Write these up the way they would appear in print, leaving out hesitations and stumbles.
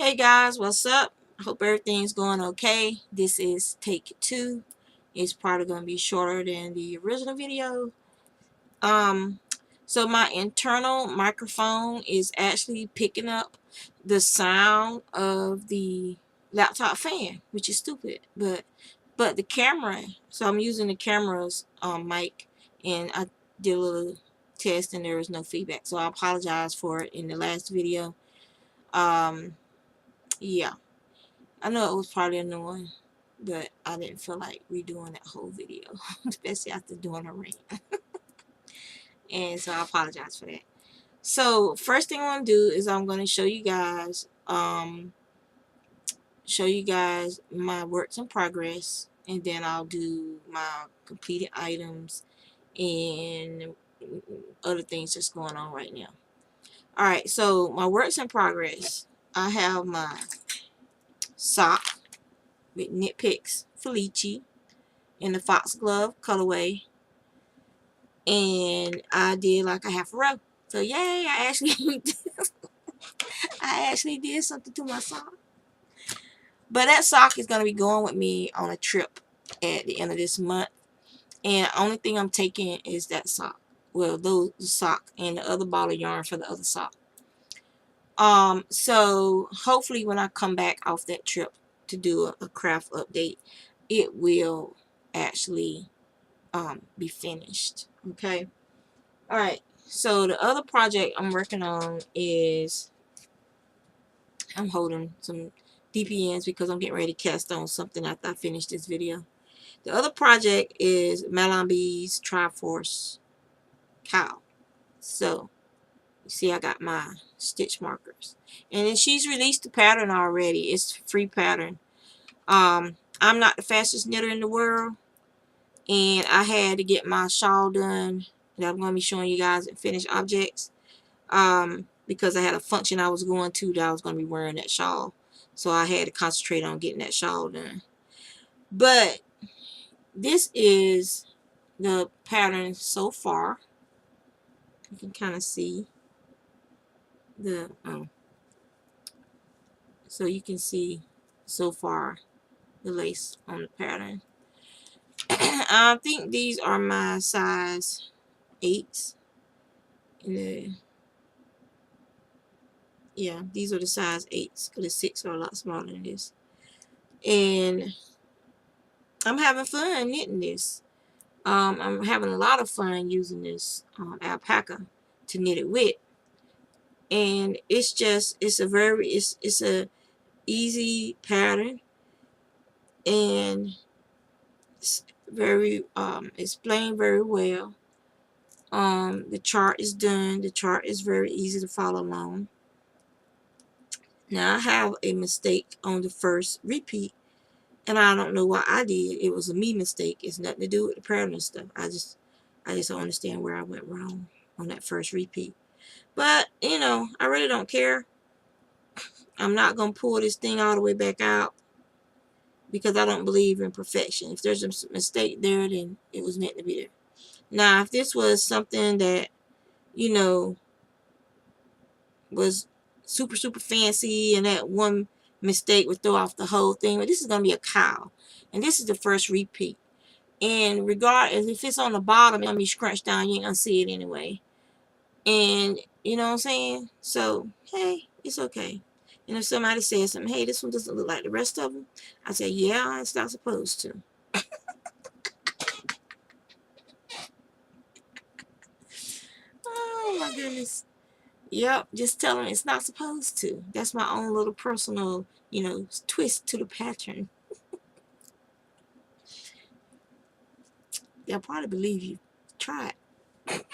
Hey guys, what's up? I hope everything's going okay. This is take 2. It's probably going to be shorter than the original video. Um, so my internal microphone is actually picking up the sound of the laptop fan, which is stupid. But the camera, so I'm using the camera's mic, and I did a little test and there was no feedback. So I apologize for it in the last video. Yeah. I know it was probably annoying, but I didn't feel like redoing that whole video, especially after doing a rant. And so I apologize for that. So first thing I'm gonna do is I'm gonna show you guys my works in progress, and then I'll do my completed items and other things that's going on right now. Alright, so my works in progress. I have my sock with Nitpicks Felici in the foxglove colorway, and I did like a half a row. So yay, I actually did something to my sock. But that sock is gonna be going with me on a trip at the end of this month, and the only thing I'm taking is that sock. Well, the sock and the other ball of yarn for the other sock. So hopefully when I come back off that trip to do a craft update, it will actually be finished. Okay. Alright, so the other project I'm working on is, I'm holding some DPNs because I'm getting ready to cast on something after I finish this video. The other project is Malon B's Triforce cowl. So, you see I got my stitch markers. And then she's released the pattern already. It's a free pattern. I'm not the fastest knitter in the world, and I had to get my shawl done that I'm going to be showing you guys in finished objects. Because I had a function I was going to that I was going to be wearing that shawl. So I had to concentrate on getting that shawl done. But this is the pattern so far. You can kind of see the, so you can see so far the lace on the pattern. I think these are my size 8s. Yeah, these are the size 8s, because the 6 are a lot smaller than this. And I'm having fun knitting this. I'm having a lot of fun using this alpaca to knit it with, and it's a easy pattern, and it's very explained very well. The chart is done. The chart is very easy to follow along. Now I have a mistake on the first repeat, and I don't know why I did. It was a me mistake. It's nothing to do with the pattern and stuff. I just don't understand where I went wrong on that first repeat. But, you know, I really don't care. I'm not going to pull this thing all the way back out because I don't believe in perfection. If there's a mistake there, then it was meant to be there. Now, if this was something that, you know, was super, super fancy and that one mistake would throw off the whole thing, but this is going to be a cowl. And this is the first repeat. And regardless, if it's on the bottom, it's going to be scrunched down. You ain't going to see it anyway. And, you know what I'm saying? So, hey, it's okay. And if somebody says something, hey, this one doesn't look like the rest of them, I say, yeah, it's not supposed to. Oh, my goodness. Yep, just tell them it's not supposed to. That's my own little personal, you know, twist to the pattern. They'll probably believe you. Try it.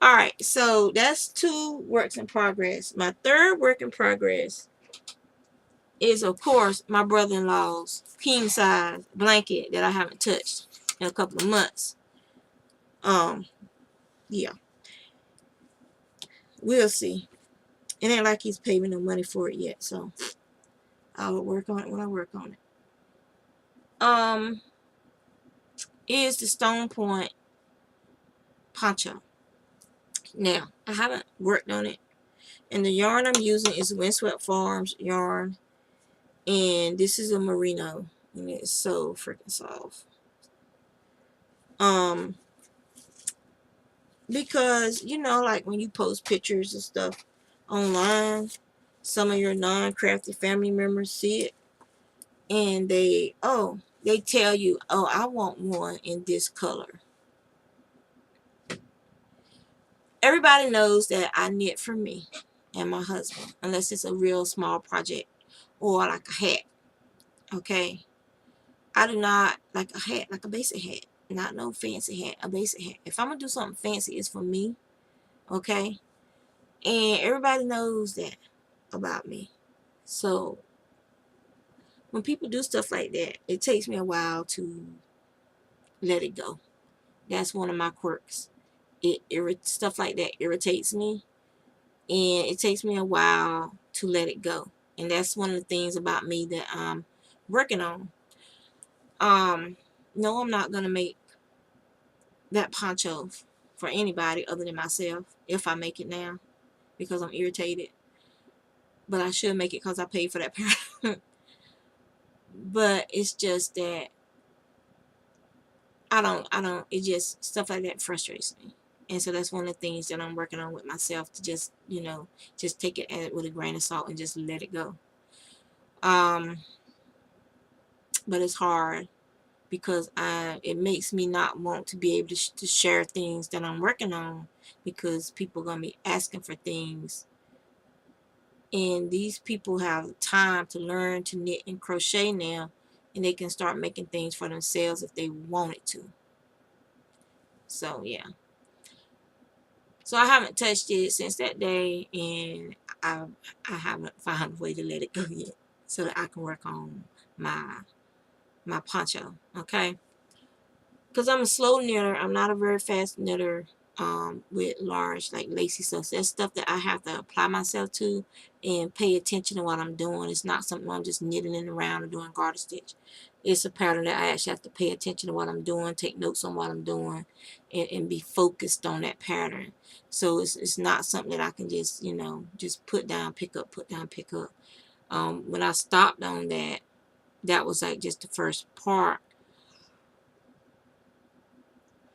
Alright, so that's 2 works in progress. My third work in progress is, of course, my brother-in-law's king size blanket that I haven't touched in a couple of months. Yeah. We'll see. It ain't like he's paid me no money for it yet, so I'll work on it when I work on it. Is the Stone Point poncho. Now, I haven't worked on it. And the yarn I'm using is Windswept Farms yarn. And this is a merino. And it's so freaking soft. Because, you know, like when you post pictures and stuff online, some of your non-crafty family members see it. And they tell you, oh, I want one in this color. Everybody knows that I knit for me and my husband, unless it's a real small project or like a hat. Okay, I do not like a hat, like a basic hat, not no fancy hat, a basic hat. If I'm gonna do something fancy, it's for me. Okay, and everybody knows that about me. So when people do stuff like that, it takes me a while to let it go. That's one of my quirks. Stuff like that irritates me, and it takes me a while to let it go. And that's one of the things about me that I'm working on. No, I'm not gonna make that poncho for anybody other than myself if I make it now because I'm irritated. But I should make it because I paid for that pair. But it's just that it just, stuff like that frustrates me. And so that's one of the things that I'm working on with myself, to just, just take it with a grain of salt and just let it go. But it's hard because it makes me not want to be able to share things that I'm working on, because people are going to be asking for things. And these people have time to learn to knit and crochet now, and they can start making things for themselves if they wanted to. So, yeah. So I haven't touched it since that day, and I haven't found a way to let it go yet, so that I can work on my poncho, okay? Because I'm a slow knitter. I'm not a very fast knitter with large, like, lacy stuff. So that's stuff that I have to apply myself to and pay attention to what I'm doing. It's not something I'm just knitting in around or doing garter stitch. It's a pattern that I actually have to pay attention to what I'm doing, take notes on what I'm doing, and be focused on that pattern. So it's not something that I can just, just put down, pick up, put down, pick up. When I stopped on that, that was like just the first part.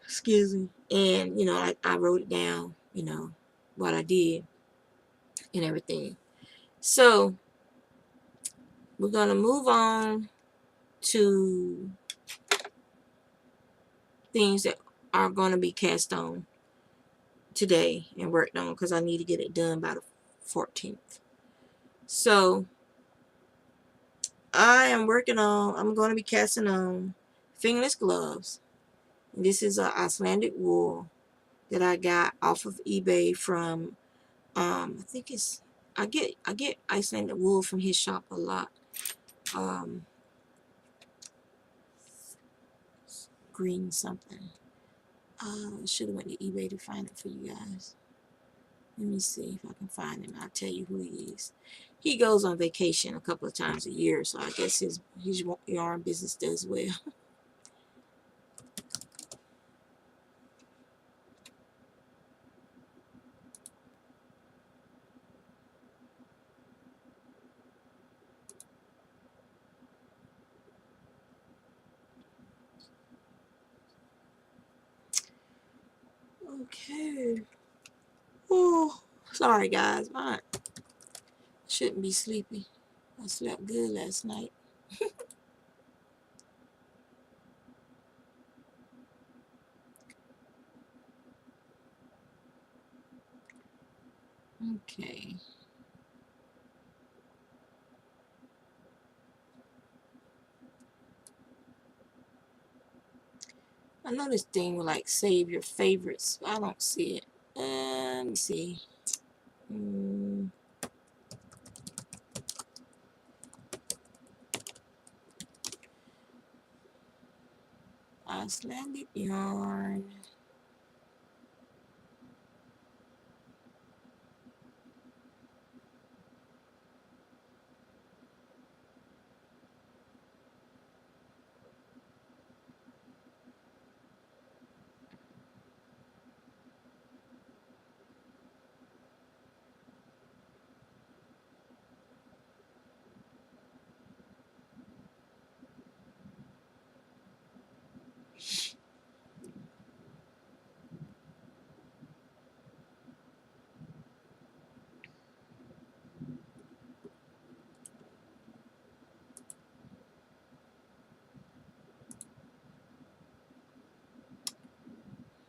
Excuse me. And, I wrote it down, what I did and everything. So we're going to move on to things that are going to be cast on today and worked on, because I need to get it done by the 14th. So I'm going to be casting on fingerless gloves. This is an Icelandic wool that I got off of eBay from, I think it's, I get Icelandic wool from his shop a lot. Green something. I should have went to eBay to find it for you guys. Let me see if I can find him. I'll tell you who he is. He goes on vacation a couple of times a year, so I guess his yarn business does well. Okay. Oh, sorry guys. I shouldn't be sleepy. I slept good last night. Okay. I know this thing will like save your favorites. I don't see it. Let me see. Icelandic yarn.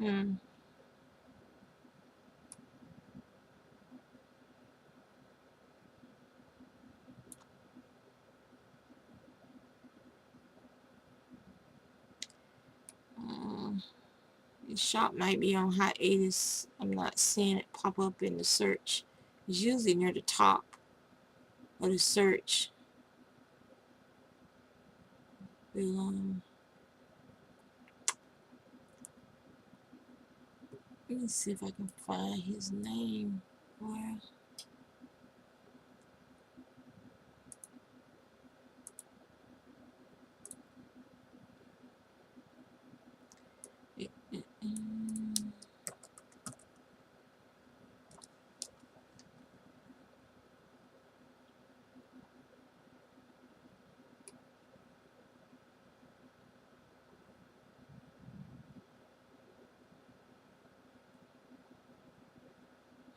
Hmm. Uh, the shop might be on hiatus. I'm not seeing it pop up in the search. It's usually near the top of the search. But, let me see if I can find his name. Where?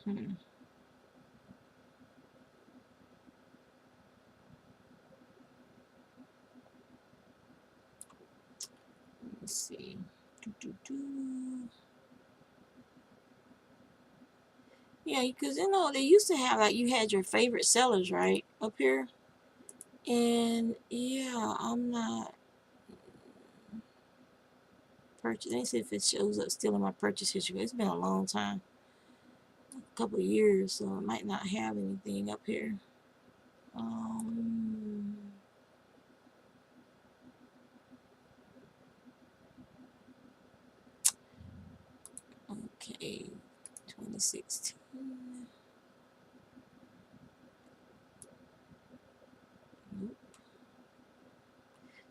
Hmm. Let's see. Yeah, because you know they used to have like you had your favorite sellers right up here, and yeah, I'm not purchase. Let me see if it shows up still in my purchase history. It's been a long time, a couple of years, so I might not have anything up here. Um, okay, 2016. Nope.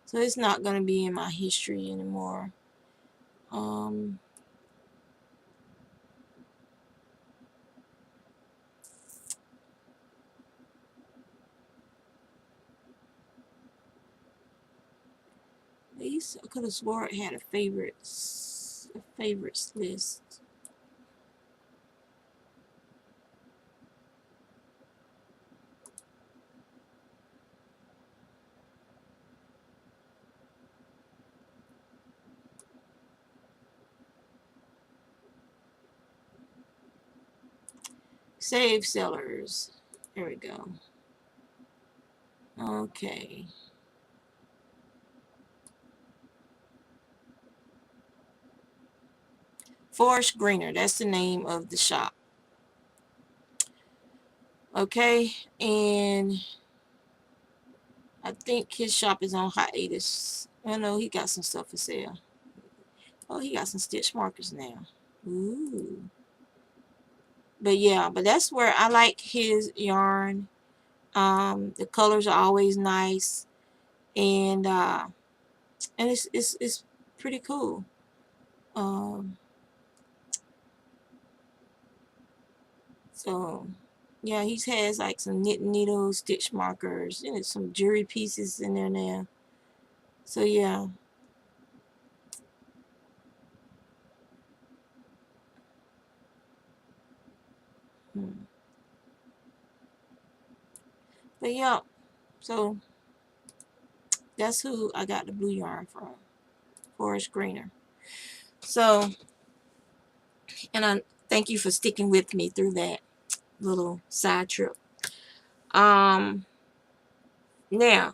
So it's not gonna be in my history anymore. Um, I could have swore it had a favorites list. Save sellers. There we go. Okay. Forest Greener. That's the name of the shop. Okay. And I think his shop is on hiatus. I know he got some stuff for sale. Oh, he got some stitch markers now. Ooh. But yeah, but that's where I like his yarn. The colors are always nice, and it's pretty cool. Um, so yeah, he has like some knit needles, stitch markers, and some jewelry pieces in there now. So yeah. Hmm. But yeah, so that's who I got the blue yarn from, Forest Greener. So, and I thank you for sticking with me through that little side trip. Um, Now,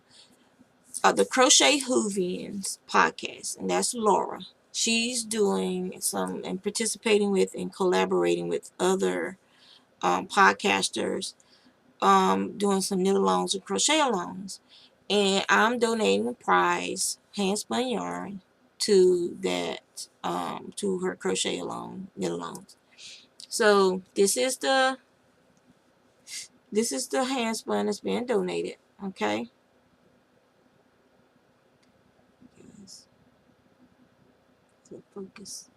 the Crochet Hoovians podcast, and that's Laura. She's doing some and participating with and collaborating with other podcasters, doing some knit alongs and crochet alongs. And I'm donating a prize, hand spun yarn, to that to her crochet along knit alongs. So this is the hand spun that's being donated. Okay. So focus.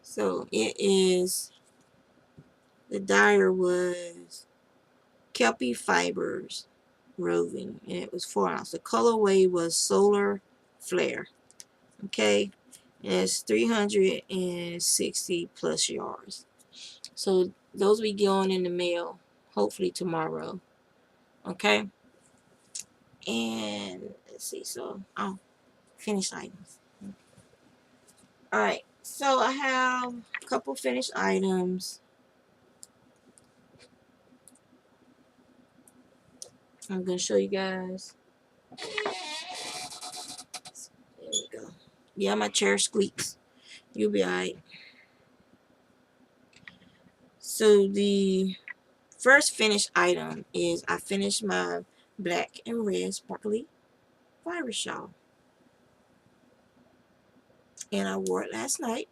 So it is, the dyer was Kelpie Fibers Roving, and it was 4 ounce. The colorway was Solar Flare. Okay, and it's 360 plus yards. So those will be going in the mail hopefully tomorrow. Okay, and let's see. So, finished items. Alright, so I have a couple finished items. I'm going to show you guys. There we go. Yeah, my chair squeaks. You'll be alright. So the first finished item is I finished my black and red sparkly virus shawl. And I wore it last night.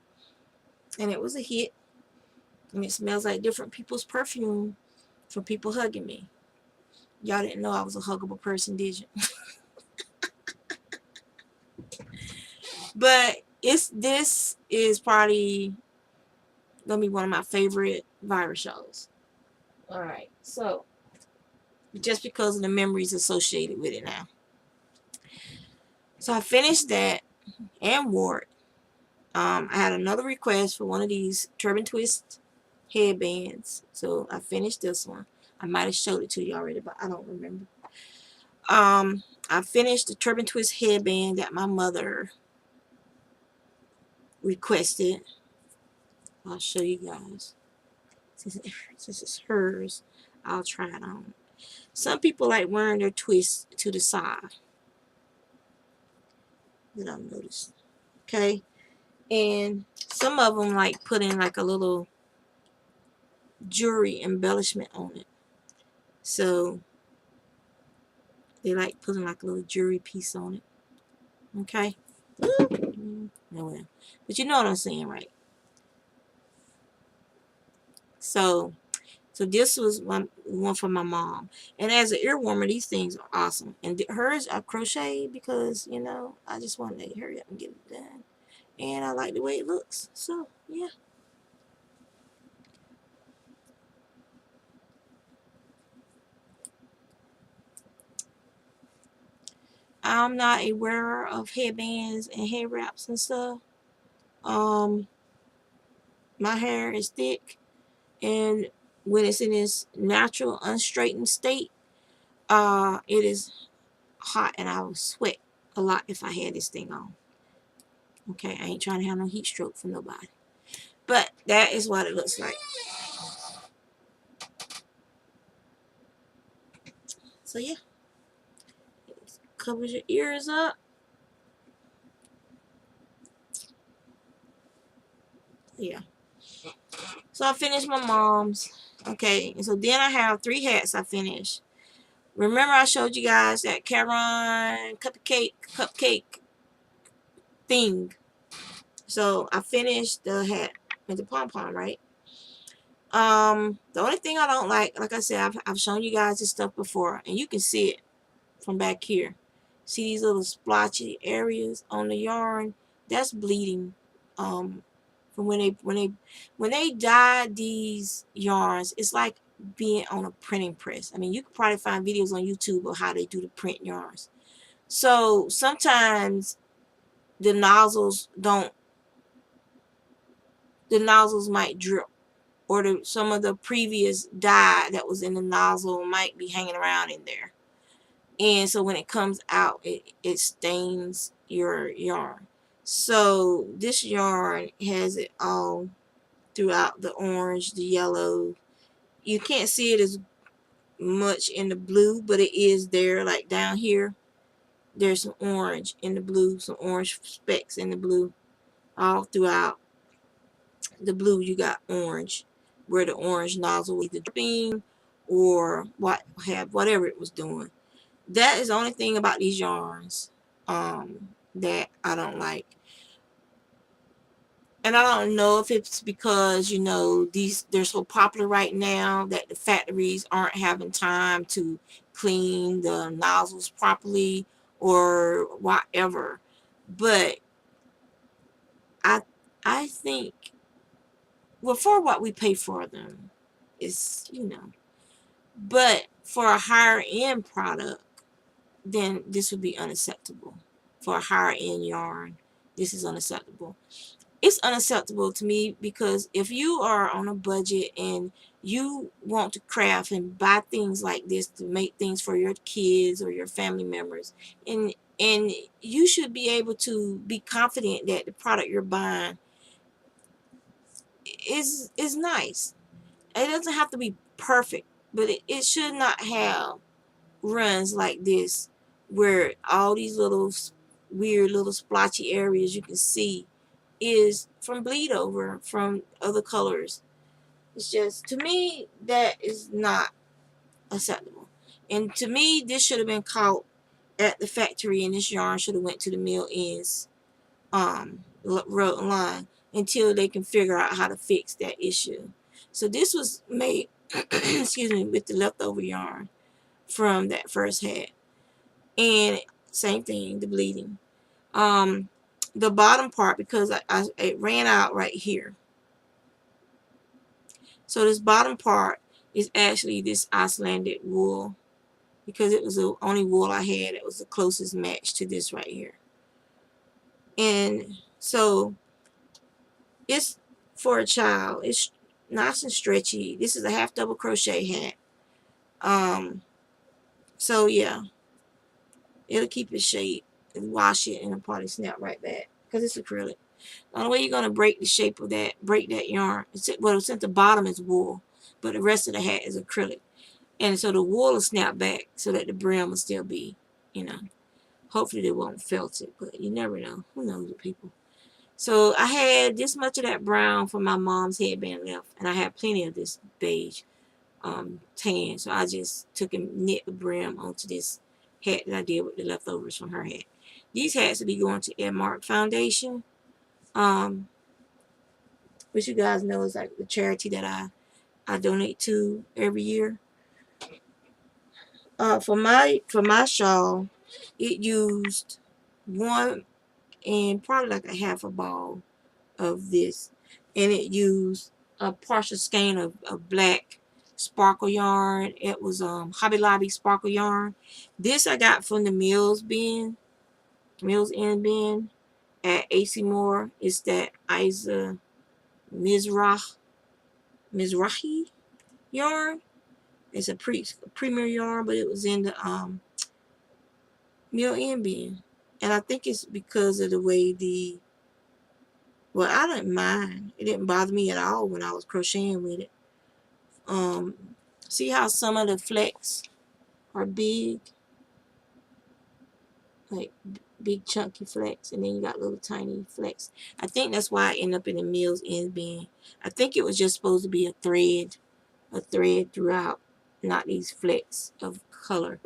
And it was a hit. And it smells like different people's perfume from people hugging me. Y'all didn't know I was a huggable person, did you? But this is probably gonna be one of my favorite virus shows. Alright, so just because of the memories associated with it now. So I finished that and wore it. I had another request for one of these turban twist headbands. So I finished this one. I might have showed it to you already, but I don't remember. I finished the turban twist headband that my mother requested. I'll show you guys. Since it's hers, I'll try it on. Some people like wearing their twists to the side. That I've noticed. Okay. And some of them like putting like a little jewelry embellishment on it. So they like putting like a little jewelry piece on it. Okay. No, but you know what I'm saying, right? So this was one for my mom. And as an ear warmer, these things are awesome. And hers I crocheted because, you know, I just wanted to hurry up and get it done. And I like the way it looks. So, yeah. I'm not a wearer of headbands and hair wraps and stuff. My hair is thick, and when it's in its natural unstraightened state, it is hot, and I will sweat a lot if I had this thing on. Okay, I ain't trying to have no heat stroke for nobody. But that is what it looks like. So yeah, it covers your ears up. Yeah. So I finished my mom's. Okay, and so then I have 3 hats I finished. Remember I showed you guys that Caron cupcake thing. So I finished the hat with the pom-pom, right? The only thing I don't like I said, I've shown you guys this stuff before, and you can see it from back here. See these little splotchy areas on the yarn? That's bleeding. From when they dyed these yarns, it's like being on a printing press. I mean, you could probably find videos on YouTube of how they do the print yarns. So sometimes the nozzles might drip, or some of the previous dye that was in the nozzle might be hanging around in there. And so when it comes out, it stains your yarn. So this yarn has it all throughout, the orange, the yellow. You can't see it as much in the blue, but it is there. Like down here, there's some orange in the blue, some orange specks in the blue. All throughout the blue, you got orange, where the orange nozzle was either dripping or whatever it was doing. That is the only thing about these yarns that I don't like. And I don't know if it's because, you know, they're so popular right now that the factories aren't having time to clean the nozzles properly or whatever. But I think, well, for what we pay for them is, you know, but for a higher end product, then this would be unacceptable. For a higher end yarn, this is unacceptable. It's unacceptable to me because if you are on a budget and you want to craft and buy things like this to make things for your kids or your family members, and you should be able to be confident that the product you're buying is nice. It doesn't have to be perfect, but it should not have runs like this where all these little weird little splotchy areas you can see is from bleed over from other colors. It's just, to me, that is not acceptable. And to me, this should have been caught at the factory, and this yarn should have went to the mill ends line until they can figure out how to fix that issue. So this was made excuse me, with the leftover yarn from that first hat. And same thing, the bleeding. The bottom part, because it ran out right here. So this bottom part is actually this Icelandic wool, because it was the only wool I had that was the closest match to this right here. And so it's for a child. It's nice and stretchy. This is a half double crochet hat. So yeah, it'll keep its shape and wash it and it'll probably snap right back because it's acrylic. The only way you're gonna break the shape of that, break that yarn, well, since the bottom is wool, but the rest of the hat is acrylic, and so the wool will snap back so that the brim will still be, you know. Hopefully they won't felt it, but you never know. Who knows with people? So I had this much of that brown from my mom's headband left, and I had plenty of this beige tan. So I just took and knit the brim onto this hat that I did with the leftovers from her hat. These hats will be going to Edmark Foundation, which you guys know is like the charity that I donate to every year. For my shawl, it used one and probably like a half a ball of this, and it used a partial skein of black sparkle yarn. It was Hobby Lobby sparkle yarn. This I got from the Mills End bin at AC Moore. It's that Isa Mizrahi yarn. It's a premier yarn, but it was in the Mill End bin, and I think it's because of the way well, I didn't mind. It didn't bother me at all when I was crocheting with it. See how some of the flecks are big, like big chunky flecks, and then you got little tiny flecks. I think that's why I end up in the Mills End bin. I think it was just supposed to be a thread throughout, not these flecks of color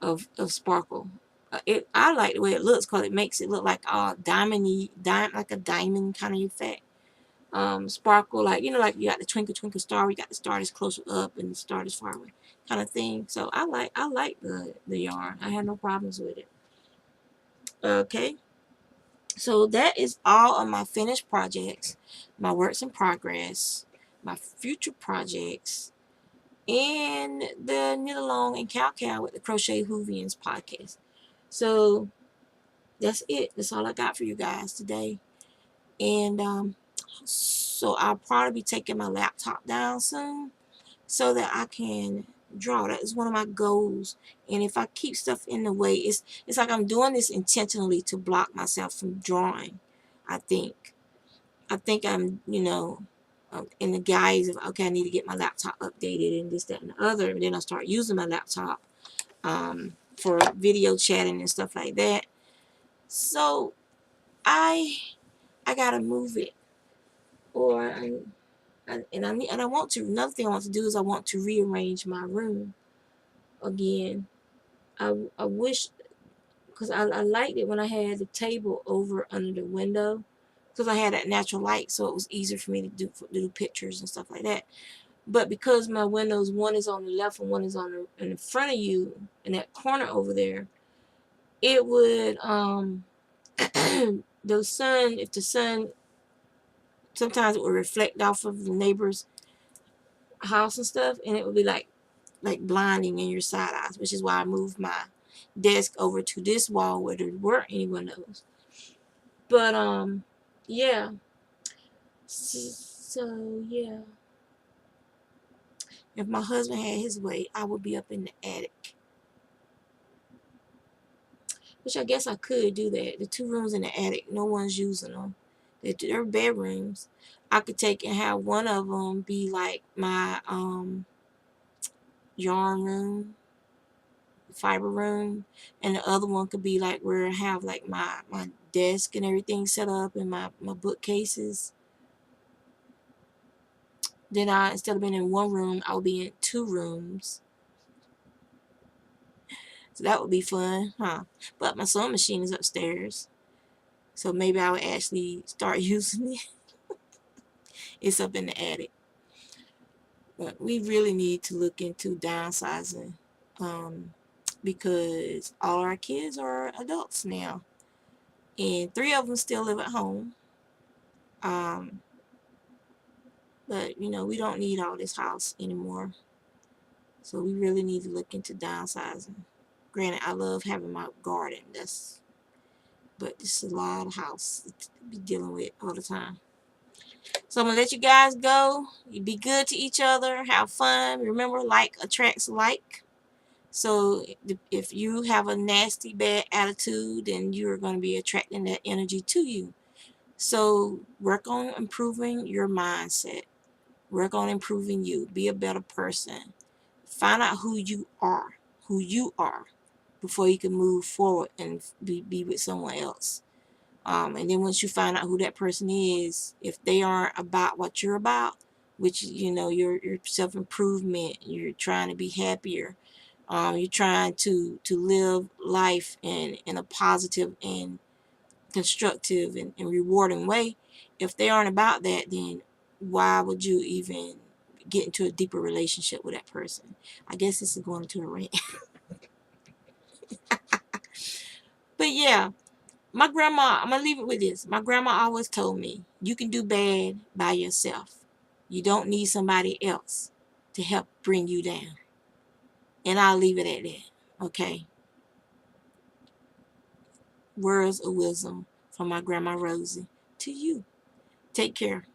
of sparkle. I like the way it looks because it makes it look like like a diamond kind of effect. Sparkle, like, you know, like you got the twinkle twinkle star, you got the star that's closer up and the star that's far away, kind of thing. So I like the yarn. I had no problems with it. Okay, so that is all of my finished projects, my works in progress, my future projects, and the knit along and cow with the Crochet Hoovians podcast. So that's it. That's all I got for you guys today. And so I'll probably be taking my laptop down soon so that I can draw. That is one of my goals. And if I keep stuff in the way, it's like I'm doing this intentionally to block myself from drawing. I think I'm, in the guise of, okay, I need to get my laptop updated and this, that, and the other. And then I start using my laptop for video chatting and stuff like that. So I gotta move it, or I want to. Another thing I want to do is I want to rearrange my room again. I wish, because I liked it when I had the table over under the window, because I had that natural light, so it was easier for me to do pictures and stuff like that. But because my windows, one is on the left and one is in the front of you in that corner over there, it would the sun, if the sun, sometimes it would reflect off of the neighbor's house and stuff, and it would be like blinding in your side eyes, which is why I moved my desk over to this wall where there weren't any windows. But yeah. So yeah. If my husband had his way, I would be up in the attic. Which I guess I could do that. The 2 rooms in the attic, no one's using them. They're bedrooms. I could take and have one of them be like my yarn room, fiber room, and the other one could be like where I have like my desk and everything set up and my bookcases. Then instead of being in one room, I'll be in 2 rooms. So that would be fun, huh? But my sewing machine is upstairs. So maybe I would actually start using it. It's up in the attic. But we really need to look into downsizing, because all our kids are adults now. And 3 of them still live at home. But, we don't need all this house anymore. So we really need to look into downsizing. Granted, I love having my garden. But this is a lot of house to be dealing with all the time. So I'm going to let you guys go. You be good to each other. Have fun. Remember, like attracts like. So if you have a nasty, bad attitude, then you're going to be attracting that energy to you. So work on improving your mindset. Work on improving you. Be a better person. Find out who you are. Before you can move forward and be with someone else. And then once you find out who that person is, if they aren't about what you're about, which your self-improvement, you're trying to be happier, you're trying to live life in a positive and constructive and rewarding way. If they aren't about that, then why would you even get into a deeper relationship with that person? I guess this is going into a rant. But yeah, my grandma, I'm going to leave it with this. My grandma always told me, you can do bad by yourself. You don't need somebody else to help bring you down. And I'll leave it at that. Okay? Words of wisdom from my grandma Rosie to you. Take care.